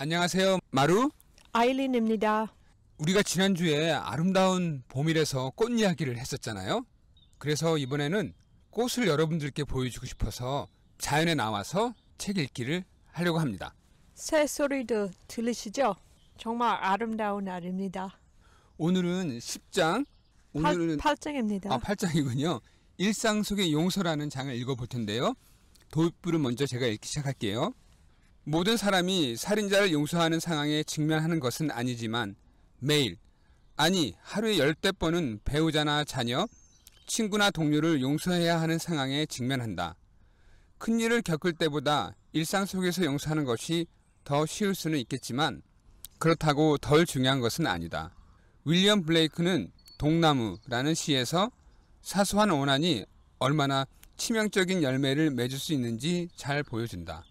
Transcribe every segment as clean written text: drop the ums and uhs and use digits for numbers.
안녕하세요, 마루. 아일린입니다. 우리가 지난주에 아름다운 봄이라서 꽃 이야기를 했었잖아요. 그래서 이번에는 꽃을 여러분들께 보여주고 싶어서 자연에 나와서 책 읽기를 하려고 합니다. 새 소리도 들리시죠? 정말 아름다운 날입니다. 오늘은 10장, 오늘은 8장입니다. 8장이군요. 일상 속의 용서라는 장을 읽어볼 텐데요. 도입부를 먼저 제가 읽기 시작할게요. 모든 사람이 살인자를 용서하는 상황에 직면하는 것은 아니지만 매일, 아니 하루에 10번은 배우자나 자녀, 친구나 동료를 용서해야 하는 상황에 직면한다. 큰일을 겪을 때보다 일상 속에서 용서하는 것이 더 쉬울 수는 있겠지만 그렇다고 덜 중요한 것은 아니다. 윌리엄 블레이크는 동나무라는 시에서 사소한 원한이 얼마나 치명적인 열매를 맺을 수 있는지 잘 보여준다.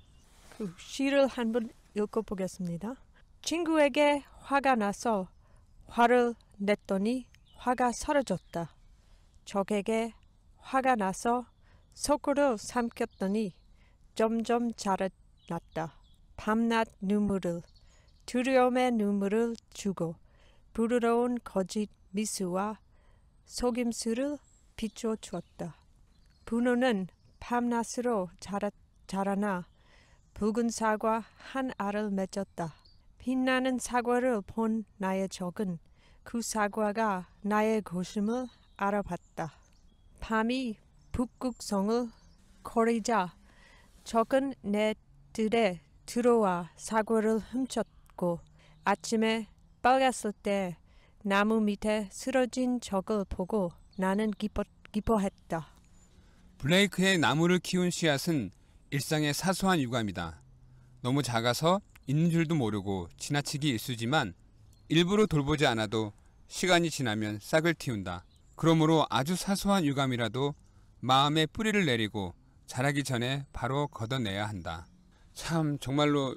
그 시를 한번 읽어보겠습니다. 친구에게 화가 나서 화를 냈더니 화가 사라졌다. 적에게 화가 나서 속으로 삼켰더니 점점 자라났다. 밤낮 눈물을, 두려움의 눈물을 주고 부드러운 거짓 미수와 속임수를 비춰주었다. 분노는 밤낮으로 자라나 붉은 사과 한 알을 맺었다. 빛나는 사과를 본 나의 적은 그 사과가 나의 것임을 알아봤다. 밤이 북극성을 거리자 적은 내 들에 들어와 사과를 훔쳤고 아침에 빨갛을 때 나무 밑에 쓰러진 적을 보고 나는 기뻐했다. 블레이크의 나무를 키운 씨앗은 일상의 사소한 유감이다. 너무 작아서 있는 줄도 모르고 지나치기 일쑤지만 일부러 돌보지 않아도 시간이 지나면 싹을 틔운다. 그러므로 아주 사소한 유감이라도 마음에 뿌리를 내리고 자라기 전에 바로 걷어내야 한다. 참 정말로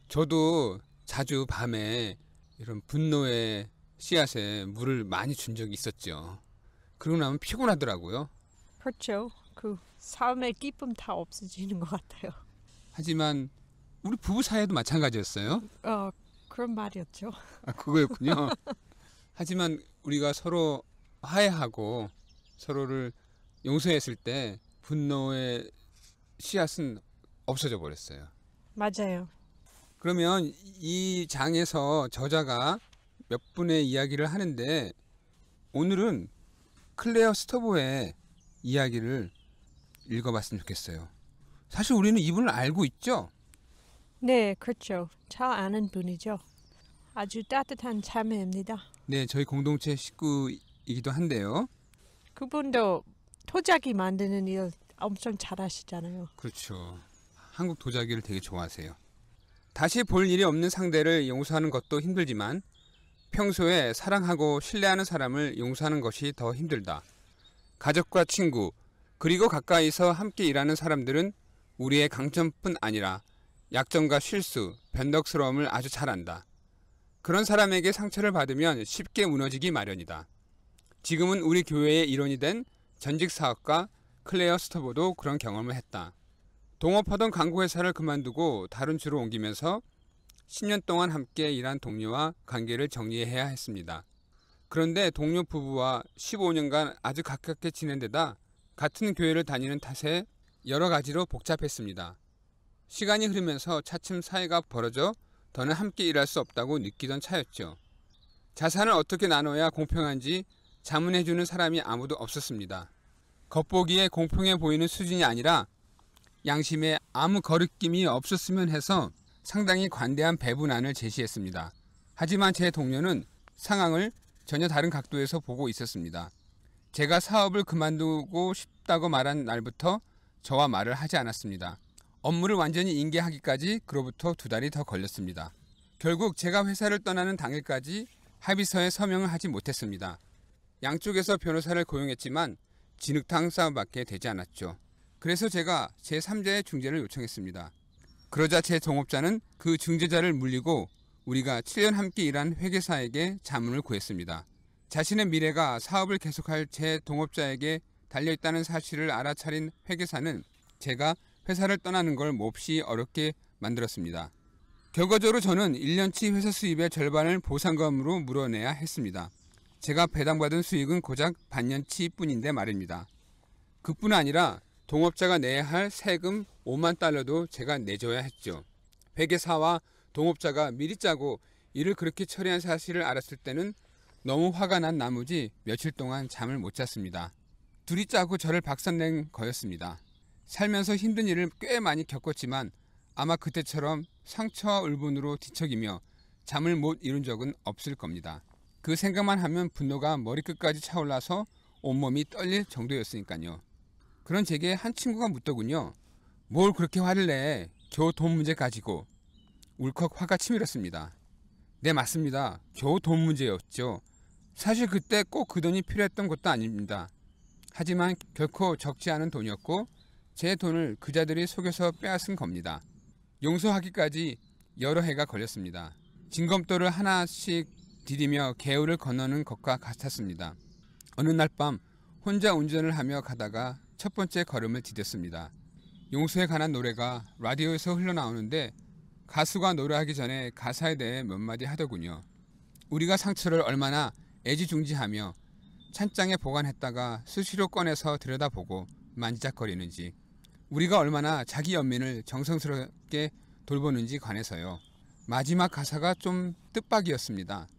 저도 자주 밤에 이런 분노의 씨앗에 물을 많이 준 적이 있었죠. 그러고 나면 피곤하더라고요. 그렇죠. 그 삶의 기쁨 다 없어지는 것 같아요. 하지만 우리 부부 사이에도 마찬가지였어요. 그런 말이었죠. 그거였군요. 하지만 우리가 서로 화해하고 서로를 용서했을 때 분노의 씨앗은 없어져 버렸어요. 맞아요. 그러면 이 장에서 저자가 몇 분의 이야기를 하는데 오늘은 클레어 스토보의 이야기를 읽어봤으면 좋겠어요. 사실 우리는 이분을 알고 있죠? 네, 그렇죠. 잘 아는 분이죠. 아주 따뜻한 참회입니다. 네, 저희 공동체 식구이기도 한데요. 그분도 토자기 만드는 일 엄청 잘하시잖아요. 그렇죠. 한국 도자기를 되게 좋아하세요. 다시 볼 일이 없는 상대를 용서하는 것도 힘들지만 평소에 사랑하고 신뢰하는 사람을 용서하는 것이 더 힘들다. 가족과 친구, 그리고 가까이서 함께 일하는 사람들은 우리의 강점뿐 아니라 약점과 실수, 변덕스러움을 아주 잘 안다. 그런 사람에게 상처를 받으면 쉽게 무너지기 마련이다. 지금은 우리 교회의 일원이 된 전직 사업가 클레어 스토보도 그런 경험을 했다. 동업하던 광고회사를 그만두고 다른 주로 옮기면서 10년 동안 함께 일한 동료와 관계를 정리해야 했습니다. 그런데 동료 부부와 15년간 아주 가깝게 지낸 데다 같은 교회를 다니는 탓에 여러 가지로 복잡했습니다. 시간이 흐르면서 차츰 사이가 벌어져 더는 함께 일할 수 없다고 느끼던 차였죠. 자산을 어떻게 나눠야 공평한지 자문해주는 사람이 아무도 없었습니다. 겉보기에 공평해 보이는 수준이 아니라 양심에 아무 거리낌이 없었으면 해서 상당히 관대한 배분안을 제시했습니다. 하지만 제 동료는 상황을 전혀 다른 각도에서 보고 있었습니다. 제가 사업을 그만두고 싶다고 말한 날부터 저와 말을 하지 않았습니다. 업무를 완전히 인계하기까지 그로부터 2달이 더 걸렸습니다. 결국 제가 회사를 떠나는 당일까지 합의서에 서명을 하지 못했습니다. 양쪽에서 변호사를 고용했지만 진흙탕 싸움밖에 되지 않았죠. 그래서 제가 제3자의 중재를 요청했습니다. 그러자 제 동업자는 그 중재자를 물리고 우리가 7년 함께 일한 회계사에게 자문을 구했습니다. 자신의 미래가 사업을 계속할 제 동업자에게 달려있다는 사실을 알아차린 회계사는 제가 회사를 떠나는 걸 몹시 어렵게 만들었습니다. 결과적으로 저는 1년치 회사 수입의 절반을 보상금으로 물어내야 했습니다. 제가 배당받은 수익은 고작 반년치 뿐인데 말입니다. 그뿐 아니라 동업자가 내야 할 세금 5만 달러도 제가 내줘야 했죠. 회계사와 동업자가 미리 짜고 일을 그렇게 처리한 사실을 알았을 때는 너무 화가 난 나머지 며칠 동안 잠을 못 잤습니다. 둘이 짜고 저를 박살낸 거였습니다. 살면서 힘든 일을 꽤 많이 겪었지만 아마 그때처럼 상처와 울분으로 뒤척이며 잠을 못 이룬 적은 없을 겁니다. 그 생각만 하면 분노가 머리끝까지 차올라서 온몸이 떨릴 정도였으니까요. 그런 제게 한 친구가 묻더군요. 뭘 그렇게 화를 내? 겨우 돈 문제 가지고. 울컥 화가 치밀었습니다. 네, 맞습니다. 겨우 돈 문제였죠. 사실 그때 꼭 그 돈이 필요했던 것도 아닙니다. 하지만 결코 적지 않은 돈이었고 제 돈을 그자들이 속여서 빼앗은 겁니다. 용서하기까지 여러 해가 걸렸습니다. 징검도를 하나씩 디디며 개울을 건너는 것과 같았습니다. 어느 날 밤 혼자 운전을 하며 가다가 첫 번째 걸음을 디뎠습니다. 용서에 관한 노래가 라디오에서 흘러나오는데 가수가 노래하기 전에 가사에 대해 몇 마디 하더군요. 우리가 상처를 얼마나 애지중지하며 찬장에 보관했다가 수시로 꺼내서 들여다보고 만지작거리는지, 우리가 얼마나 자기 연민을 정성스럽게 돌보는지 관해서요. 마지막 가사가 좀 뜻밖이었습니다.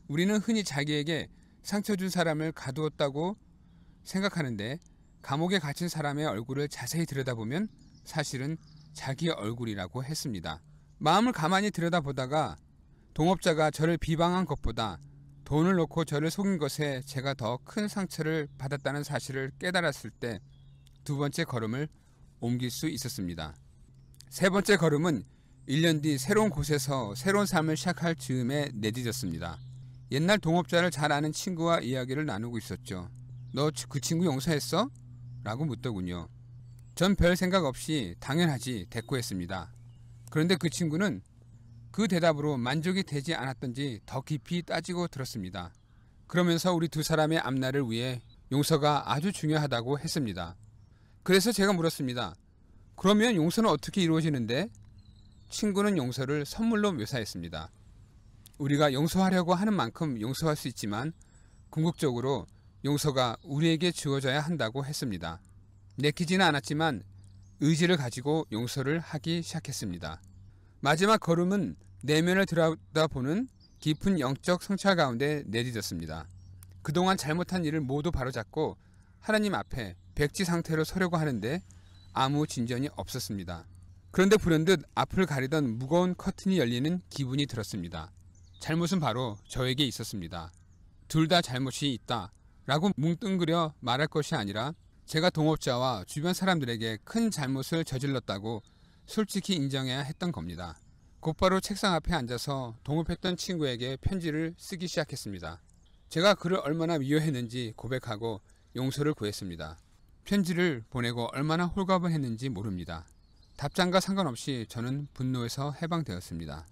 우리는 흔히 자기에게 상처 준 사람을 가두었다고 생각하는데 감옥에 갇힌 사람의 얼굴을 자세히 들여다보면 사실은 자기 얼굴이라고 했습니다. 마음을 가만히 들여다보다가 동업자가 저를 비방한 것보다 돈을 놓고 저를 속인 것에 제가 더 큰 상처를 받았다는 사실을 깨달았을 때 두 번째 걸음을 옮길 수 있었습니다. 세 번째 걸음은 1년 뒤 새로운 곳에서 새로운 삶을 시작할 즈음에 내딛었습니다. 옛날 동업자를 잘 아는 친구와 이야기를 나누고 있었죠. 너 그 친구 용서했어? 라고 묻더군요. 전 별 생각 없이 당연하지 대꾸했습니다. 그런데 그 친구는 그 대답으로 만족이 되지 않았던지 더 깊이 따지고 들었습니다. 그러면서 우리 두 사람의 앞날을 위해 용서가 아주 중요하다고 했습니다. 그래서 제가 물었습니다. 그러면 용서는 어떻게 이루어지는데? 친구는 용서를 선물로 묘사했습니다. 우리가 용서하려고 하는 만큼 용서할 수 있지만 궁극적으로 용서가 우리에게 주어져야 한다고 했습니다. 내키지는 않았지만 의지를 가지고 용서를 하기 시작했습니다. 마지막 걸음은 내면을 들여다보는 깊은 영적 성찰 가운데 내딛었습니다. 그동안 잘못한 일을 모두 바로잡고 하나님 앞에 백지 상태로 서려고 하는데 아무 진전이 없었습니다. 그런데 불현듯 앞을 가리던 무거운 커튼이 열리는 기분이 들었습니다. 잘못은 바로 저에게 있었습니다. 둘 다 잘못이 있다 라고 뭉뚱그려 말할 것이 아니라 제가 동업자와 주변 사람들에게 큰 잘못을 저질렀다고 솔직히 인정해야 했던 겁니다. 곧바로 책상 앞에 앉아서 동업했던 친구에게 편지를 쓰기 시작했습니다. 제가 그를 얼마나 미워했는지 고백하고 용서를 구했습니다. 편지를 보내고 얼마나 홀가분 했는지 모릅니다. 답장과 상관없이 저는 분노에서 해방되었습니다.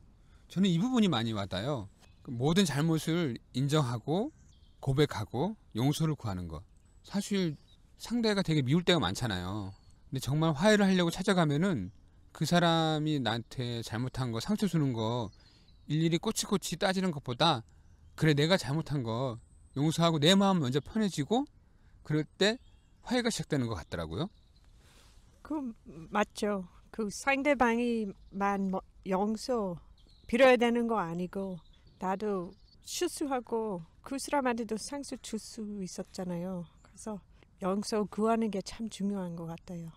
저는 이 부분이 많이 와닿아요. 모든 잘못을 인정하고 고백하고 용서를 구하는 것. 사실 상대가 되게 미울 때가 많잖아요. 근데 정말 화해를 하려고 찾아가면은 그 사람이 나한테 잘못한 거, 상처 주는 거 일일이 꼬치꼬치 따지는 것보다 그래 내가 잘못한 거 용서하고 내 마음 먼저 편해지고 그럴 때 화해가 시작되는 것 같더라고요. 그 맞죠. 그 상대방이만 용서 빌어야 되는 거 아니고 나도 실수하고 그 사람한테도 상처 줄 수 있었잖아요. 그래서 용서 구하는 게 참 중요한 것 같아요.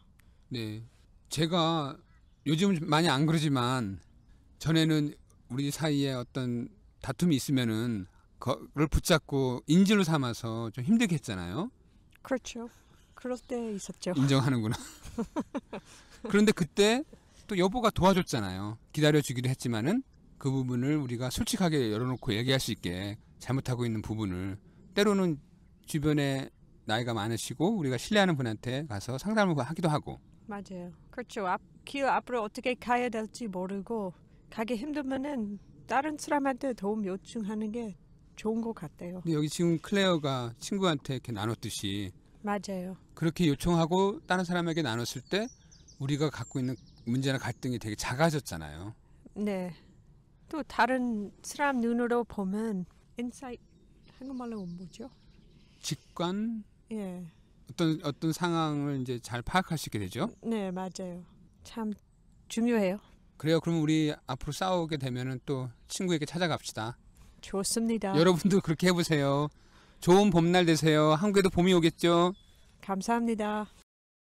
네, 제가 요즘 많이 안 그러지만 전에는 우리 사이에 어떤 다툼이 있으면은 그걸 붙잡고 인질로 삼아서 좀 힘들게 했잖아요. 그렇죠. 그럴 때 있었죠. 인정하는구나. 그런데 그때 또 여보가 도와줬잖아요. 기다려주기도 했지만은 그 부분을 우리가 솔직하게 열어놓고 얘기할 수 있게 잘못하고 있는 부분을 때로는 주변에 나이가 많으시고 우리가 신뢰하는 분한테 가서 상담을 하기도 하고. 맞아요. 그렇죠. 길 앞으로 어떻게 가야 될지 모르고 가기 힘들면은 다른 사람한테 도움 요청하는 게 좋은 것 같아요. 근데 여기 지금 클레어가 친구한테 이렇게 나눴듯이 맞아요. 그렇게 요청하고 다른 사람에게 나눴을 때 우리가 갖고 있는 문제나 갈등이 되게 작아졌잖아요. 네. 또 다른 사람 눈으로 보면 인사이트 한국말로 뭐죠? 직관 예, 어떤 상황을 이제 잘 파악할 수 있게 되죠. 네 맞아요. 참 중요해요. 그래요. 그럼 우리 앞으로 싸우게 되면은 또 친구에게 찾아갑시다. 좋습니다. 여러분도 그렇게 해보세요. 좋은 봄날 되세요. 한국에도 봄이 오겠죠. 감사합니다.